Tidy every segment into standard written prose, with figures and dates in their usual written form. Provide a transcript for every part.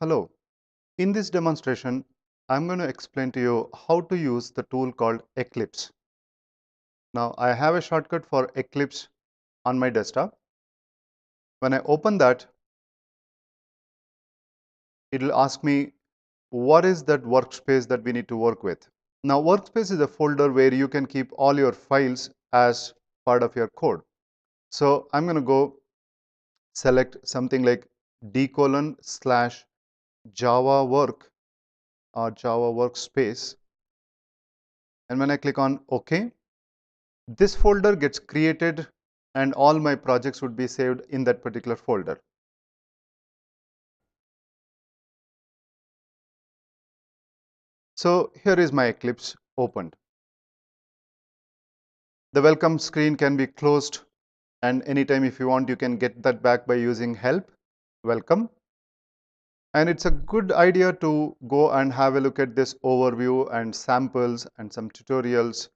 Hello. In this demonstration, I'm going to explain to you how to use the tool called Eclipse. Now, I have a shortcut for Eclipse on my desktop. When I open that, it will ask me what is that workspace that we need to work with. Now, workspace is a folder where you can keep all your files as part of your code. So, I'm going to go select something like d:/Java work or Java workspace. And when I click on OK, this folder gets created and all my projects would be saved in that particular folder. So here is my Eclipse opened. The welcome screen can be closed, and anytime if you want you can get that back by using help, welcome. And it's a good idea to go and have a look at this overview and samples and some tutorials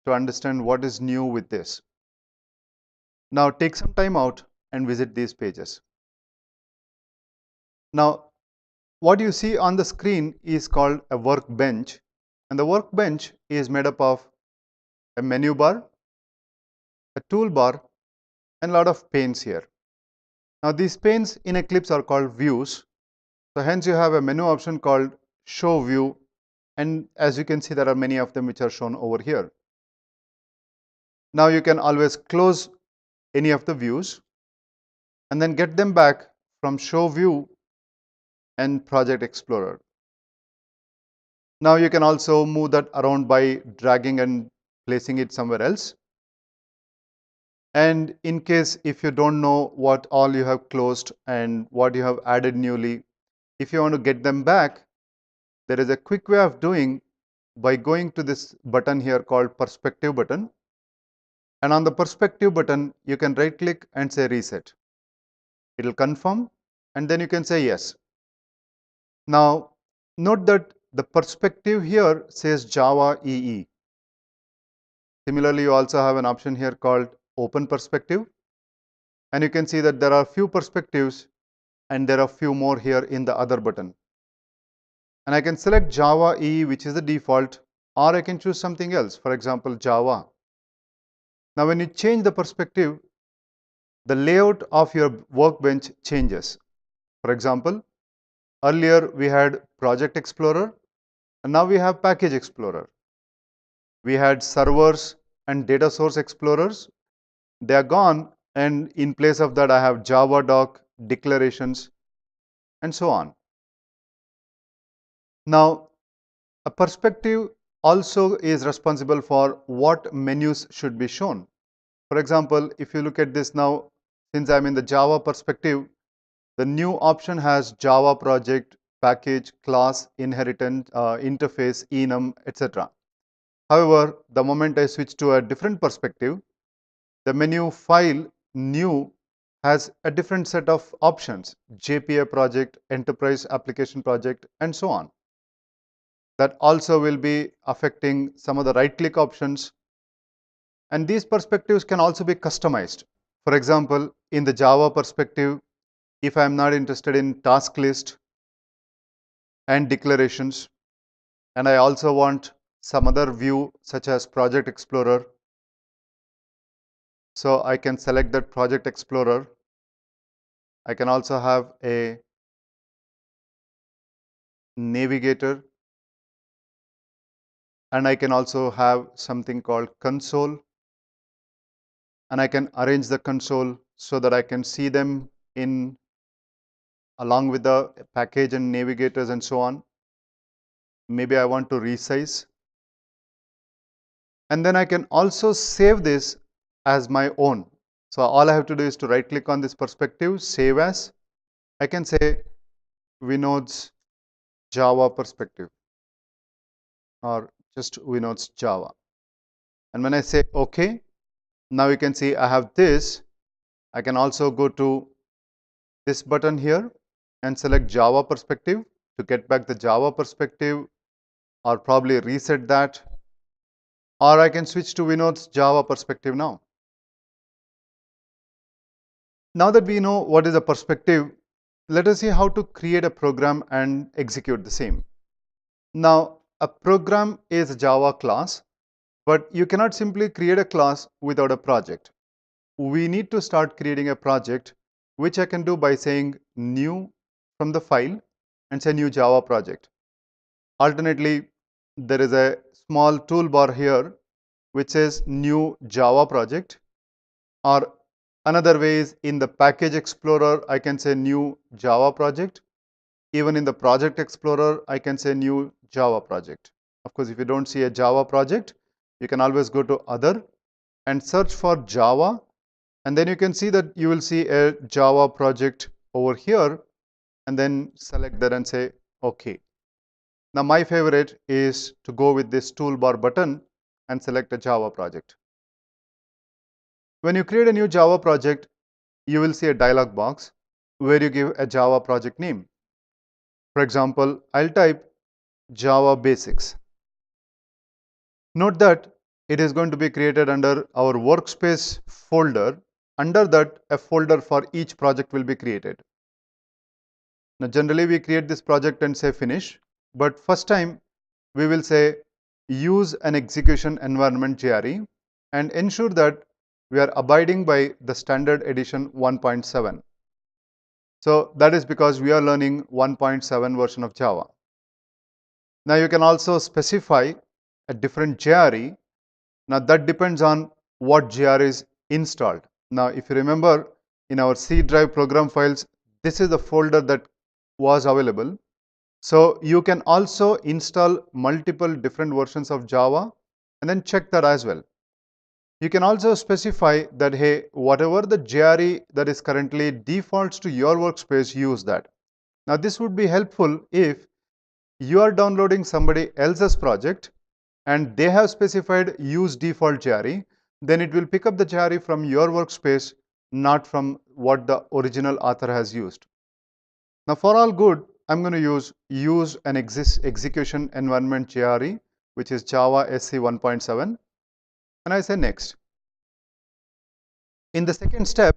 to understand what is new with this. Now take some time out and visit these pages. Now what you see on the screen is called a workbench, and the workbench is made up of a menu bar, a toolbar, and a lot of panes here. Now these panes in Eclipse are called views, so hence you have a menu option called show view, and as you can see there are many of them which are shown over here. Now you can always close any of the views and then get them back from show view and project explorer. Now you can also move that around by dragging and placing it somewhere else. And in case if you don't know what all you have closed and what you have added newly, if you want to get them back, there is a quick way of doing by going to this button here called perspective button. And on the perspective button, you can right click and say reset. It will confirm and then you can say yes. Now note that the perspective here says Java IDE. Similarly, you also have an option here called open perspective. And you can see that there are few perspectives and there are few more here in the other button. And I can select Java IDE, which is the default, or I can choose something else, for example, Java. Now, when you change the perspective, the layout of your workbench changes. For example, earlier we had Project Explorer, and now we have Package Explorer. We had servers and data source explorers. They are gone, and in place of that, I have Java doc, declarations, and so on. Now, a perspective also is responsible for what menus should be shown. For example, if you look at this now, since I'm in the Java perspective, the new option has Java project, package, class, inheritance, interface, enum, etc. However, the moment I switch to a different perspective, the menu file new has a different set of options, JPA project, enterprise application project, and so on. That also will be affecting some of the right click options, and these perspectives can also be customized. For example, in the Java perspective, if I am not interested in task list and declarations, and I also want some other view such as Project Explorer, so I can select that Project Explorer. I can also have a navigator, and I can also have something called console, and I can arrange the console so that I can see them in along with the package and navigators and so on. Maybe I want to resize, and then I can also save this as my own. So all I have to do is to right click on this perspective, save as. I can say Vinod's Java perspective or just Vinod's Java. And when I say OK, now you can see I have this. I can also go to this button here and select Java perspective to get back the Java perspective, or probably reset that, or I can switch to Vinod's Java perspective now. Now that we know what is a perspective, Let us see how to create a program and execute the same. Now, a program is a Java class, but you cannot simply create a class without a project. We need to start creating a project, which I can do by saying new from the file and say new Java project. Alternately, there is a small toolbar here which says new Java project, or another way is in the package explorer I can say new Java project. Even in the project explorer I can say new Java project. Of course, if you don't see a Java project, you can always go to other and search for Java, and then you can see that you will see a Java project over here, and then select that and say OK. Now my favorite is to go with this toolbar button and select a Java project. When you create a new Java project, you will see a dialog box where you give a Java project name. For example, I'll type Java Basics. Note that it is going to be created under our workspace folder. Under that, a folder for each project will be created. Now, generally we create this project and say finish, but first time we will say use an execution environment JRE and ensure that we are abiding by the standard edition 1.7. So that is because we are learning 1.7 version of Java. Now you can also specify a different JRE. Now that depends on what JRE is installed. Now if you remember in our C drive program files, this is the folder that was available. So you can also install multiple different versions of Java and then check that as well. You can also specify that, hey, whatever the JRE that is currently defaults to your workspace, use that. Now this would be helpful if you are downloading somebody else's project and they have specified use default JRE, then it will pick up the JRE from your workspace, not from what the original author has used. Now for all good, I'm going to use an execution environment JRE, which is Java SC 1.7, and I say next. In the second step,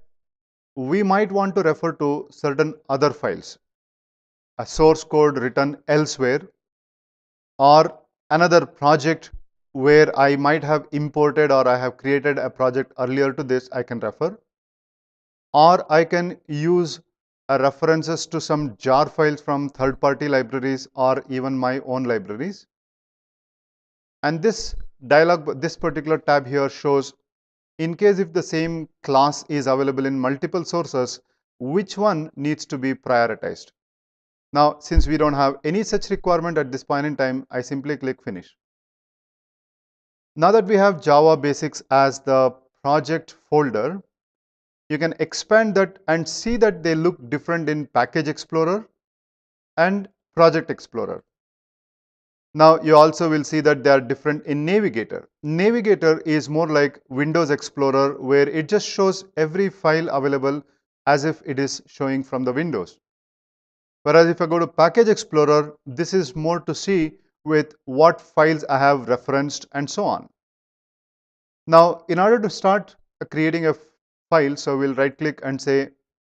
we might want to refer to certain other files, a source code written elsewhere, or another project where I might have imported or I have created a project earlier to this, I can refer, or I can use references to some jar files from third-party libraries or even my own libraries. And this this particular tab here shows in case if the same class is available in multiple sources, which one needs to be prioritized. Now, since we don't have any such requirement at this point in time, I simply click finish. Now that we have Java Basics as the project folder, you can expand that and see that they look different in Package Explorer and Project Explorer. Now you also will see that they are different in Navigator. Navigator is more like Windows Explorer, where it just shows every file available as if it is showing from the Windows. Whereas if I go to Package Explorer, this is more to see with what files I have referenced and so on. Now in order to start creating a file, so we'll right click and say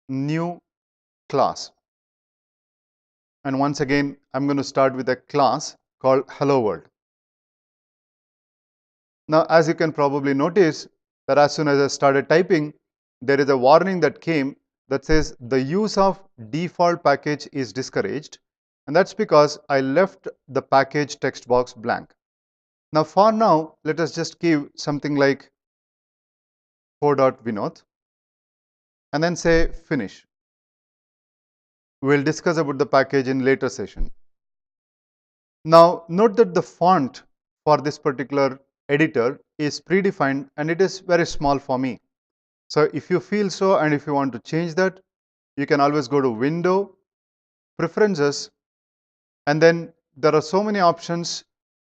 new class. And once again, I'm going to start with a class called Hello World. Now, as you can probably notice that as soon as I started typing, there is a warning that came that says the use of default package is discouraged. And that's because I left the package text box blank. Now, for now, let us just give something like co.vinod and then say finish. We'll discuss about the package in later session. Now, note that the font for this particular editor is predefined and it is very small for me. So if you feel so and if you want to change that, you can always go to Window, Preferences, and then there are so many options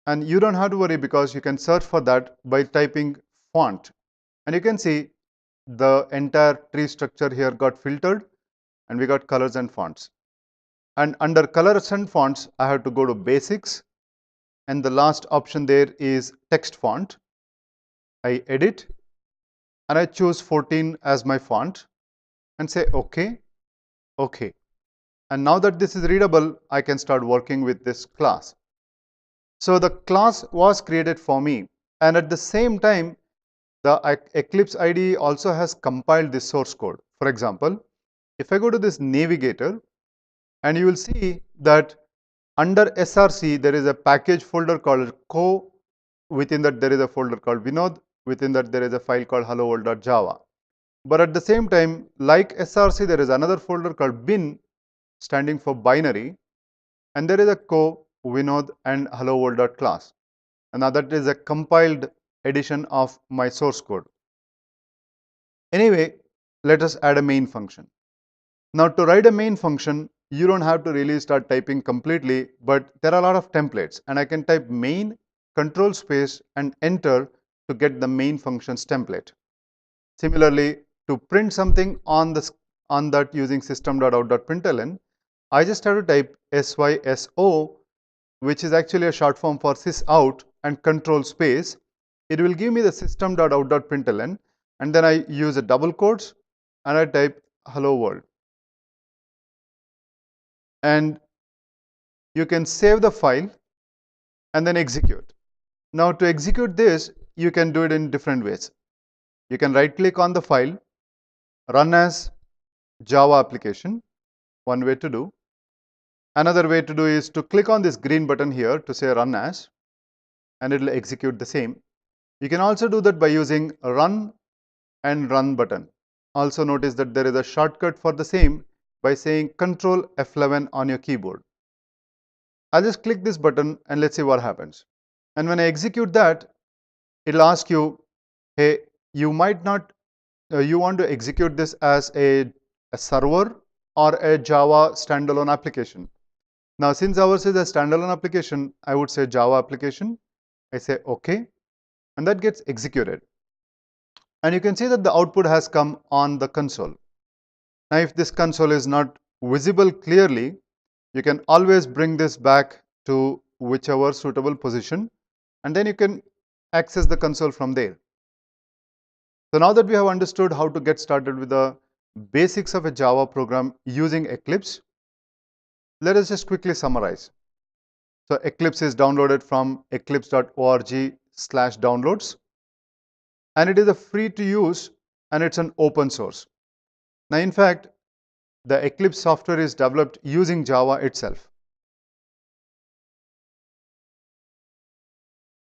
and you don't have to worry because you can search for that by typing font. And you can see the entire tree structure here got filtered and we got colors and fonts. And under colors and fonts, I have to go to Basics, and the last option there is text font. I edit and I choose 14 as my font and say OK, OK. And now that this is readable, I can start working with this class. So the class was created for me. And at the same time, the Eclipse IDE also has compiled this source code. For example, if I go to this navigator, and you will see that under SRC, there is a package folder called co. Within that, there is a folder called Vinod. Within that, there is a file called helloworld.java. But at the same time, like SRC, there is another folder called bin, standing for binary. And there is a co, Vinod, and helloworld.class. And now that is a compiled edition of my source code. Anyway, let us add a main function. Now to write a main function, you don't have to really start typing completely, but there are a lot of templates, and I can type main, control space, and enter to get the main functions template. Similarly, to print something on that using system.out.println, I just have to type syso, which is actually a short form for sysout, and control space. It will give me the system.out.println, and then I use a double quotes and I type hello world. And you can save the file and then execute. Now to execute this, you can do it in different ways. You can right click on the file, run as Java application, one way to do. Another way to do is to click on this green button here to say run as, and it will execute the same. You can also do that by using run and run button. Also notice that there is a shortcut for the same by saying Control F11 on your keyboard. I'll just click this button and let's see what happens. And when I execute that, it'll ask you, hey, you might not, you want to execute this as a server or a Java standalone application. Now, since ours is a standalone application, I would say Java application. I say OK, and that gets executed. And you can see that the output has come on the console. Now, if this console is not visible clearly, you can always bring this back to whichever suitable position, and then you can access the console from there. So now that we have understood how to get started with the basics of a Java program using Eclipse, let us just quickly summarize. So Eclipse is downloaded from eclipse.org/downloads, and it is a free to use and it's an open source. Now in fact, the Eclipse software is developed using Java itself.